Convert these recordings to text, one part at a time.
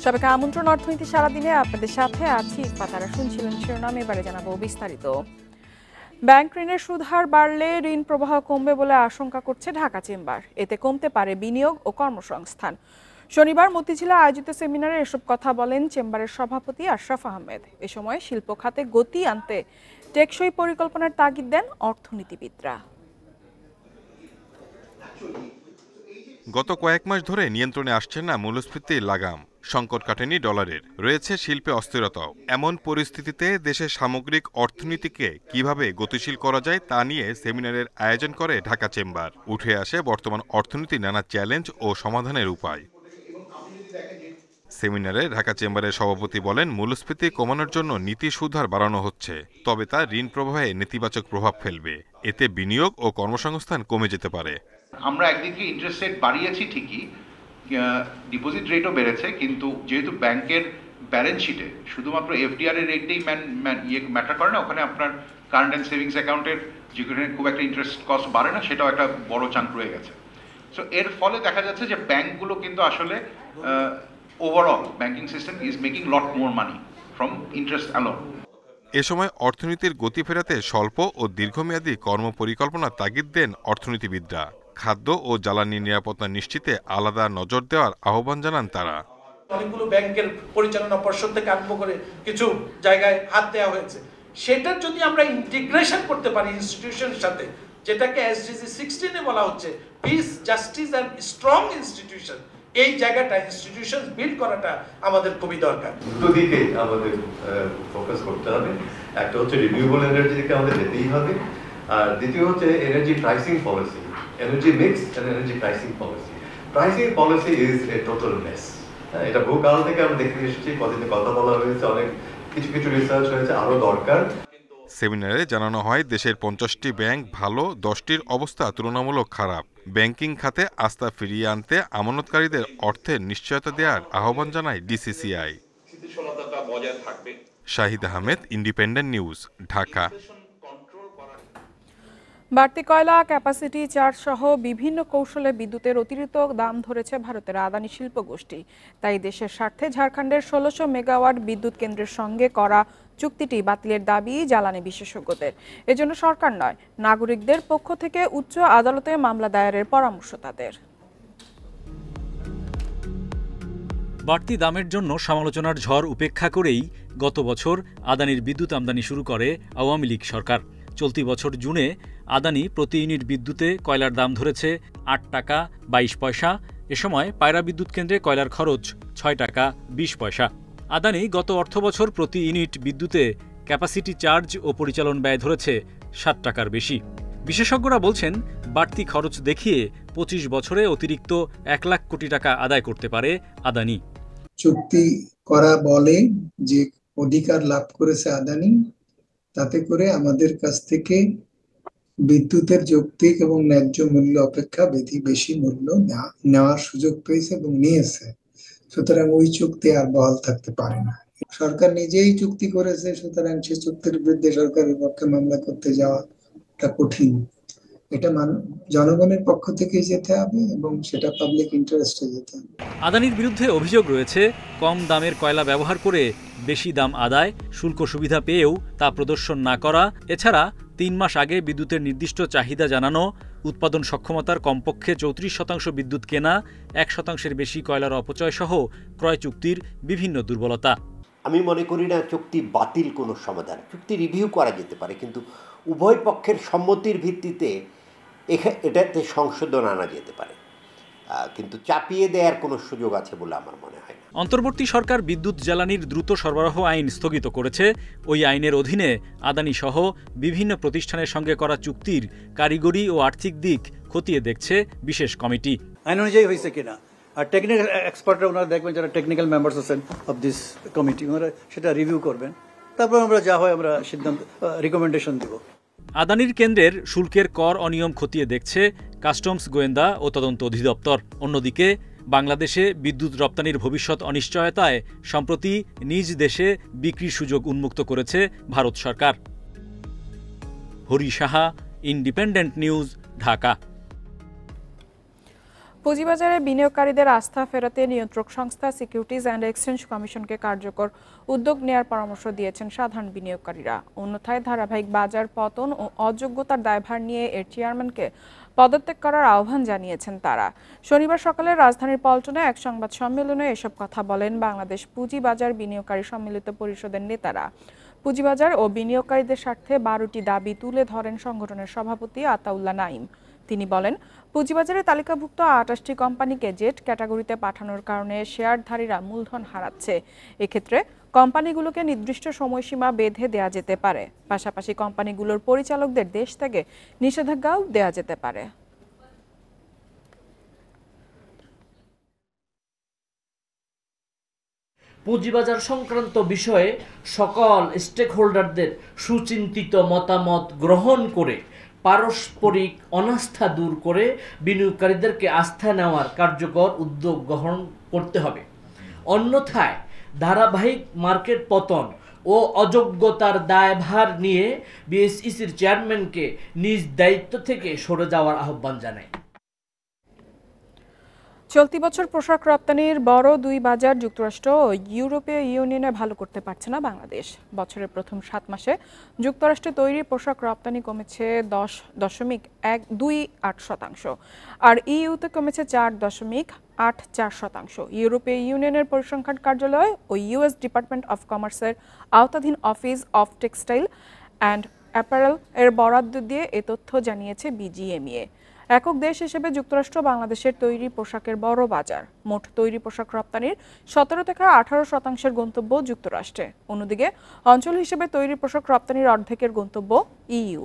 সবাইকে আমন্ত্রণ অর্থনীতি সারাদিনে আপনাদের সাথে আছি। পাতারা শুনছিলেন শিরোনাম, এবারে জানাবো বিস্তারিত। ব্যাংক ঋণের সুদ হার বাড়লে ঋণ প্রবাহ কমবে বলে আশঙ্কা করছে ঢাকা চেম্বার। এতে কমতে পারে বিনিয়োগ ও কর্মসংস্থান। শনিবার মতিঝিলে আয়োজিত সেমিনারে এসব কথা বলেন চেম্বারের সভাপতি আশরাফ আহমেদ। এ সময় শিল্প খাতে গতি আনতে টেকসই পরিকল্পনার তাগিদ দেন অর্থনীতিবিদরা। গত কয়েক মাস ধরে নিয়ন্ত্রণে আসছে না মূল্যস্ফীতির লাগাম, সংকট কাটেনি ডলারের, রয়েছে শিল্পে অস্থিরতাও। এমন পরিস্থিতিতে দেশের সামগ্রিক অর্থনীতিকে কিভাবে গতিশীল করা যায় তা নিয়ে সেমিনারের আয়োজন করে ঢাকা চেম্বার। উঠে আসে বর্তমান অর্থনীতির নানা চ্যালেঞ্জ ও সমাধানের উপায়। সেমিনারে ঢাকা চেম্বারের সভাপতি বলেন, মূল্যস্ফীতি কমানোর জন্য নীতি সুদহার বাড়ানো হচ্ছে, তবে তা ঋণ প্রবাহে নেতিবাচক প্রভাব ফেলবে। এতে বিনিয়োগ ও কর্মসংস্থান কমে যেতে পারে। আমরা একদিকে ইন্টারেস্ট রেট বাড়িয়েছি ঠিকই, ডিপোজিট রেটও বেড়েছে, কিন্তু যেহেতু ব্যাংকের ব্যালেন্স শিটে শুধুমাত্র এফডিআর এর রেটটাই ম্যাটার করে না, ওখানে আপনার কারেন্ট অ্যান্ড সেভিংস অ্যাকাউন্টের যেখানে খুব একটা ইন্টারেস্ট কস্ট বাড়ে না, সেটাও একটা বড় চাঙ্ক রয়ে গেছে। সো এর ফলে দেখা যাচ্ছে যে ব্যাংকগুলো কিন্তু আসলে overall banking system is making lot more money from interest alone. এ সময় অর্থনীতির গতি ফেরাতে স্বল্প ও দীর্ঘমেয়াদী কর্মপরিকল্পনা তাগিদ দেন অর্থনীতিবিদরা। খাদ্য ও জ্বালানি নিরাপত্তা নিশ্চিতে আলাদা নজর দেওয়ার আহ্বান জানান তারা। অনেকগুলো ব্যাংকের পরিচালনা পর্ষদ থেকে আরম্ভ করে কিছু জায়গায় হাত দেওয়া হয়েছে, সেটার যদি আমরা ইন্টিগ্রেশন করতে পারি ইনস্টিটিউশনের সাথে, যেটাকে এসডিজি 16 এ বলা হচ্ছে piece, justice and strong institution, এই জায়গাটা ইনস্টিটিউশন বিল্ড করাটা আমাদের খুবই দরকার। দুটো দিকে আমাদের ফোকাস করতে হবে। একটা হচ্ছে রিনিউয়েবল এনার্জি দিকে আমাদের যেতেই হবে, আর দ্বিতীয় হচ্ছে energy pricing policy, energy mix and energy pricing policy. Pricing policy is a total mess. এটা বহুকাল থেকে আমরা দেখে এসেছি, কদিনে কথা বলা হয়েছে, অনেক কিছু রিসার্চ হয়েছে, আরো দরকার। সেমিনারে জানানো হয়, দেশের 50টি ব্যাংক ভালো, 10টির অবস্থা তুলনামূলক খারাপ। ব্যাংকিং খাতে আস্থা ফিরিয়ে আনতে আমানতকারীদের অর্থের নিশ্চয়তা দেওয়ার আহ্বান জানায় DCCI. Shahid Ahmed, independent news, Dhaka. বাড়তি কয়লা, ক্যাপাসিটি চার্জ সহ বিভিন্ন কৌশলে বিদ্যুতের অতিরিক্ত দাম ধরেছে ভারতের আদানি শিল্প গোষ্ঠী। তাই দেশের স্বার্থে ঝাড়খণ্ডের 1600 মেগাওয়াট বিদ্যুৎ কেন্দ্রের সঙ্গে করা চুক্তিটি বাতিলের দাবি জ্বালানি বিশেষজ্ঞদের। এজন্য সরকার নয়, নাগরিকদের পক্ষ থেকে উচ্চ আদালতে মামলা দায়েরের পরামর্শ তাদের। বাড়তি দামের জন্য সমালোচনার ঝড় উপেক্ষা করেই গত বছর আদানির বিদ্যুৎ আমদানি শুরু করে আওয়ামী লীগ সরকার। চলতি বছর জুনে আদানি প্রতি ইউনিট বিদ্যুতে কয়লার দাম ধরেছে 8 টাকা 22 পয়সা। এ সময় পায়রা বিদ্যুৎ কেন্দ্রে কয়লার খরচ 6 টাকা 20 পয়সা। আদানি গত অর্থবছর প্রতি ইউনিট বিদ্যুতে ক্যাপাসিটি চার্জ ও পরিচালন ব্যয় ধরেছে 7 টাকার বেশি। বিশেষজ্ঞরা বলছেন, বাড়তি খরচ দেখিয়ে 25 বছরে অতিরিক্ত 1 লাখ কোটি টাকা আদায় করতে পারে আদানি। চুক্তি করা বলে যে অধিকার লাভ করেছে আদানি, তাতে করে আমাদের কাছ থেকে বিদ্যুতের যৌক্তিক এবং ন্যায্য মূল্য অপেক্ষা বেশি মূল্য নেওয়ার সুযোগ পেয়েছে এবং নিয়েছে। সুতরাং ওই চুক্তি আর বহাল থাকতে পারে না। সরকার নিজেই চুক্তি করেছে, সুতরাং সে চুক্তির বিরুদ্ধে সরকারের পক্ষে মামলা করতে যাওয়াটা কঠিন। এটা জনগণের পক্ষ থেকেই যেতে হবে এবং সেটা পাবলিক ইন্টারেস্টে যেতে হবে। আদানির বিরুদ্ধে অভিযোগ রয়েছে, কম দামের কয়লা ব্যবহার করে বেশি দাম আদায়, শুল্ক সুবিধা পেয়েও তা প্রদর্শন না করা, এছাড়া 3 মাস আগে বিদ্যুতের নির্দিষ্ট চাহিদা জানানো, উৎপাদন সক্ষমতার কমপক্ষে 34% বিদ্যুৎ কেনা, 1% বেশি কয়লার অপচয় সহ ক্রয় চুক্তির বিভিন্ন দুর্বলতা। আমি মনে করি না চুক্তি বাতিল কোনো সমাধান। চুক্তি রিভিউ করা যেতে পারে, কিন্তু উভয় পক্ষের সম্মতির ভিত্তিতে এটাতে সংশোধন আনা যেতে পারে, কিন্তু চাপিয়ে দেওয়ার কোনো সুযোগ আছে বলে আমার মনে হয় না। অন্তর্বর্তী সরকার বিদ্যুৎ জ্বালানির দ্রুত সরবরাহ আইন স্থগিত করেছে। ওই আইনের অধীনে আদানি সহ বিভিন্ন প্রতিষ্ঠানের সঙ্গে করা চুক্তির কারিগরি ও আর্থিক দিক খতিয়ে দেখছে বিশেষ কমিটি। আইন অনুযায়ী হয়েছে কিনা, আর টেকনিক্যাল এক্সপার্টরা ওনারা দেখবেন, যারা টেকনিক্যাল মেম্বার্স আছেন অফ দিস কমিটি, ওনারা সেটা রিভিউ করবেন। তারপর আমরা যা হয় আমরা সিদ্ধান্ত রিকমেন্ডেশন দেব। আদানির কেন্দ্রের শুল্কের কর অনিয়ম খতিয়ে দেখছে কাস্টমস, গোয়েন্দা ও তদন্ত অধিদপ্তর। অন্যদিকে বাংলাদেশে বিদ্যুৎ রপ্তানির ভবিষ্যৎ অনিশ্চয়তায় সম্প্রতি নিজ দেশে বিক্রির সুযোগ উন্মুক্ত করেছে ভারত সরকার। Hari Saha, independent news, Dhaka. পুঁজিবাজারে বিনিয়োগকারীদের আস্থা ফেরাতে নিয়ন্ত্রক সংস্থা সিকিউরিটিজ অ্যান্ড এক্সচেঞ্জ কমিশনকে কার্যকর উদ্যোগ নেয়ার পরামর্শ দিয়েছেন সাধারণ বিনিয়োগকারীরা। অন্যথায় ধারাবাহিক বাজার পতন ও অযোগ্যতার দায়ভার নিয়ে এর চেয়ারম্যানকে পদত্যাগ করার আহ্বান জানিয়েছেন তারা। শনিবার সকালে রাজধানীর পল্টনে এক সংবাদ সম্মেলনে এসব কথা বলেন বাংলাদেশ পুঁজিবাজার বিনিয়োগকারী সম্মিলিত পরিষদের নেতারা। পুঁজিবাজার ও বিনিয়োগকারীদের স্বার্থে 12টি দাবি তুলে ধরেন সংগঠনের সভাপতি আতাউল্লাহ নাঈম। তিনি বলেন, পুঁজিবাজারে তালিকাভুক্ত 28টি কোম্পানিকে জেড ক্যাটাগরিতে পাঠানোর কারণে শেয়ারধারীরা মূলধন হারাচ্ছে। এক্ষেত্রে কোম্পানিগুলোকে নির্দিষ্ট সময়সীমা বেঁধে দেওয়া যেতে পারে। পাশাপাশি কোম্পানিগুলোর পরিচালকদের দেশ থেকে নিষেধাজ্ঞাও দেওয়া যেতে পারে। পুঁজিবাজার সংক্রান্ত বিষয়ে সকল স্টেকহোল্ডারদের সুচিন্তিত মতামত গ্রহণ করে পারস্পরিক অনাস্থা দূর করে বিনিয়োগকারীদেরকে আস্থায় নেওয়ার কার্যকর উদ্যোগ গ্রহণ করতে হবে। অন্যথায় ধারাবাহিক মার্কেট পতন ও অযোগ্যতার দায়ভার নিয়ে বিএসইসির চেয়ারম্যানকে নিজ দায়িত্ব থেকে সরে যাওয়ার আহ্বান জানায়। চলতি বছর পোশাক রপ্তানির বড় দুই বাজার যুক্তরাষ্ট্র ও ইউরোপীয় ইউনিয়নে ভালো করতে পারছে না বাংলাদেশ। বছরের প্রথম 7 মাসে যুক্তরাষ্ট্রে তৈরি পোশাক রপ্তানি কমেছে 10.28%, আর ইইউতে কমেছে 4.84%। ইউরোপীয় ইউনিয়নের পরিসংখ্যান কার্যালয় ও ইউএস ডিপার্টমেন্ট অফ কমার্সের আওতাধীন office of textile and apparel এর বরাদ্দ দিয়ে এ তথ্য জানিয়েছে বিজিএমইএ। একক দেশ হিসেবে যুক্তরাষ্ট্র বাংলাদেশের তৈরি পোশাকের বড় বাজার। মোট তৈরি পোশাক রপ্তানির 17 থেকে 18% গন্তব্য যুক্তরাষ্ট্রে। অন্যদিকে অঞ্চল হিসেবে তৈরি পোশাক রপ্তানির অর্ধেকের গন্তব্য ইইউ।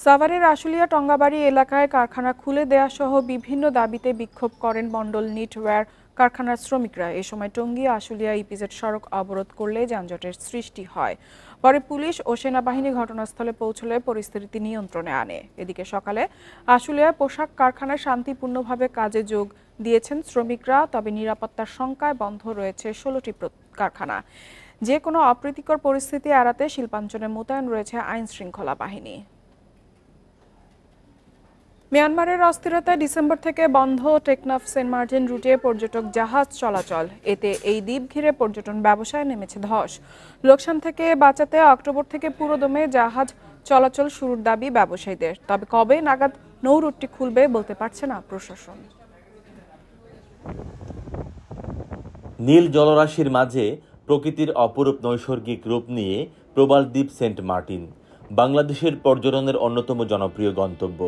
সাভারের আশুলিয়া টঙ্গাবাড়ি এলাকায় কারখানা খুলে দেয়া সহ বিভিন্ন দাবিতে বিক্ষোভ করেন মণ্ডল নিটওয়্যার কারখানার শ্রমিকরা। এ সময় টঙ্গী আশুলিয়া ইপিজেড সড়ক অবরোধ করলে যানজটের সৃষ্টি হয়। পরে পুলিশ ও সেনাবাহিনী ঘটনাস্থলে পৌঁছলে পরিস্থিতি নিয়ন্ত্রণে আনে। এদিকে সকালে আশুলিয়া পোশাক কারখানায় শান্তিপূর্ণভাবে কাজে যোগ দিয়েছেন শ্রমিকরা। তবে নিরাপত্তার শঙ্কায় বন্ধ রয়েছে 16টি কারখানা। যে কোনো অপ্রীতিকর পরিস্থিতি এড়াতে শিল্পাঞ্চলে মোতায়েন রয়েছে আইন শৃঙ্খলা বাহিনী। মিয়ানমারের অস্থিরতায় ডিসেম্বর থেকে বন্ধ টেকনাফ সেন্ট মার্টিন রুটে পর্যটক জাহাজ চলাচল। এতে এই দ্বীপ ঘিরে পর্যটন ব্যবসায় নেমেছে ধস। লোকসান থেকে বাঁচাতে অক্টোবর থেকে পুরোদমে জাহাজ চলাচল শুরুর দাবি ব্যবসায়ীদের। তবে কবে নাগাদ নৌ রুটটি খুলবে বলতে পারছে না প্রশাসন। নীল জলরাশির মাঝে প্রকৃতির অপরূপ নৈসর্গিক রূপ নিয়ে প্রবাল দ্বীপ সেন্ট মার্টিন বাংলাদেশের পর্যটনের অন্যতম জনপ্রিয় গন্তব্য।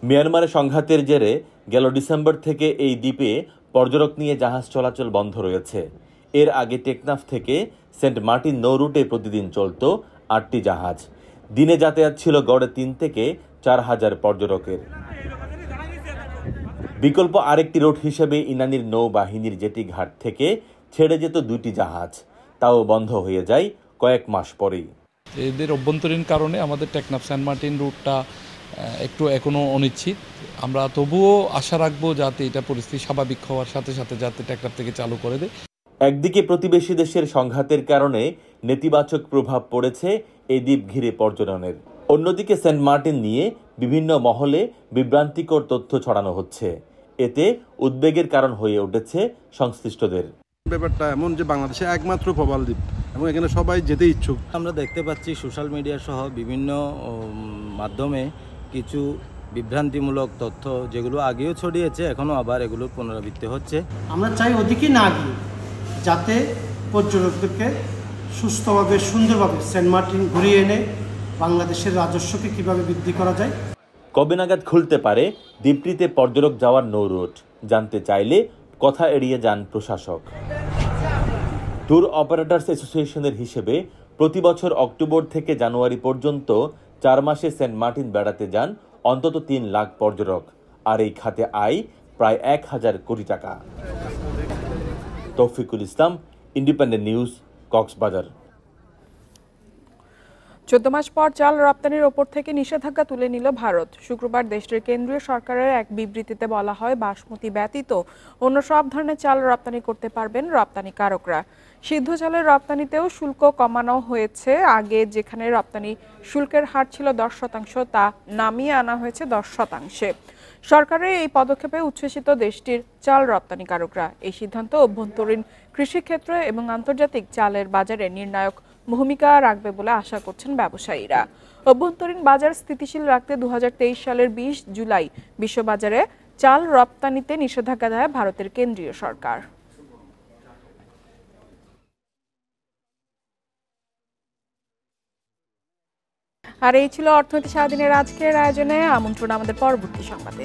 মিয়ানমারে সংঘাতের জেরে গেল ডিসেম্বর থেকে এই দ্বীপে পর্যটক নিয়ে জাহাজ চলাচল বন্ধ রয়েছে। এর আগে টেকনাফ থেকে সেন্ট মার্টিন নৌ রুটে প্রতিদিন চলত 8টি জাহাজ। দিনে যাতায়াত ছিল গড়ে 3 থেকে 4,000 পর্যটকের। বিকল্প আরেকটি রুট হিসেবে ইনানির নৌবাহিনীর জেটি ঘাট থেকে ছেড়ে যেত 2টি জাহাজ, তাও বন্ধ হয়ে যায় কয়েক মাস পরেই। এদের অভ্যন্তরীণ কারণে আমাদের টেকনাফ সেন্ট মার্টিন রুটটা একটু এখনো অনিশ্চিত। আমরা তবুও আশা রাখবো যাতে এটা পরিস্থিতি স্বাভাবিক হওয়ার সাথে সাথে যাতে টেকনাফ থেকে চালু করে দেয়। একদিকে প্রতিবেশী দেশের সংঘাতের কারণে নেতিবাচক প্রভাব পড়েছে এই দ্বীপ ঘিরে পর্যটনের, অন্যদিকে সেন্ট মার্টিন নিয়ে বিভিন্ন মহলে বিভ্রান্তিকর তথ্য ছড়ানো হচ্ছে। এতে উদ্বেগের কারণ হয়ে উঠেছে সংশ্লিষ্টদের। ব্যাপারটা এমন যে বাংলাদেশে একমাত্র প্রবাল দ্বীপ এবং এখানে সবাই যেতে ইচ্ছুক। আমরা দেখতে পাচ্ছি সোশ্যাল মিডিয়া সহ বিভিন্ন মাধ্যমে কিছু বিভ্রান্তিমূলক তথ্য যেগুলো আগেও ছড়িয়েছে, এখনও আবার এগুলোর পুনরাবৃত্তি হচ্ছে। আমরা চাই ওদিকে না গিয়ে যাতে পর্যটকদেরকে সুস্থভাবে সুন্দরভাবে সেন্ট মার্টিন ঘুরিয়ে এনে বাংলাদেশের রাজস্বকে কিভাবে বৃদ্ধি করা যায়। কবে নাগাদ খুলতে পারে দ্বীপটিতে পর্যটক যাওয়ার নৌ রুট জানতে চাইলে কথা এড়িয়ে যান প্রশাসক। ট্যুর অপারেটরস অ্যাসোসিয়েশনের হিসেবে প্রতি বছর অক্টোবর থেকে জানুয়ারি পর্যন্ত 4 মাসে সেন্ট মার্টিন বেড়াতে যান অন্তত 3 লাখ পর্যটক, আর এই খাতে আয় প্রায় 1,000 কোটি টাকা। তৌফিকুল ইসলাম, ইন্ডিপেন্ডেন্ট নিউজ, কক্সবাজার। 14 মাস পর চাল রপ্তানির ওপর থেকে নিষেধাজ্ঞা তুলে নিল ভারত। শুক্রবার দেশটির কেন্দ্রীয় সরকারের এক বিবৃতিতে বলা হয়, বাসমতি ব্যতীত অন্য সব ধরনের চাল রপ্তানি করতে পারবেন রপ্তানিকারকরা। সিদ্ধ চালের রপ্তানিতেও শুল্ক কমানো হয়েছে। আগে যেখানে রপ্তানি শুল্কের হার ছিল 10%, তা নামিয়ে আনা হয়েছে 10%। সরকারের এই পদক্ষেপে উচ্ছ্বসিত দেশটির চাল রপ্তানিকারকরা। এই সিদ্ধান্ত অভ্যন্তরীণ কৃষিক্ষেত্র এবং আন্তর্জাতিক চালের বাজারে নির্ণায়ক ভূমিকা রাখবে বলে আশা করছেন ব্যবসায়ীরা। অভ্যন্তরীণ বাজার স্থিতিশীল রাখতে 2023 সালের 20 জুলাই বিশ্ববাজারে চাল রপ্তানিতে নিষেধাজ্ঞা দেয় ভারতের কেন্দ্রীয় সরকার। আর এই ছিল অর্থনীতি সারাদিনের আজকের আয়োজনে। আমন্ত্রণ আমাদের পরবর্তী সংবাদে।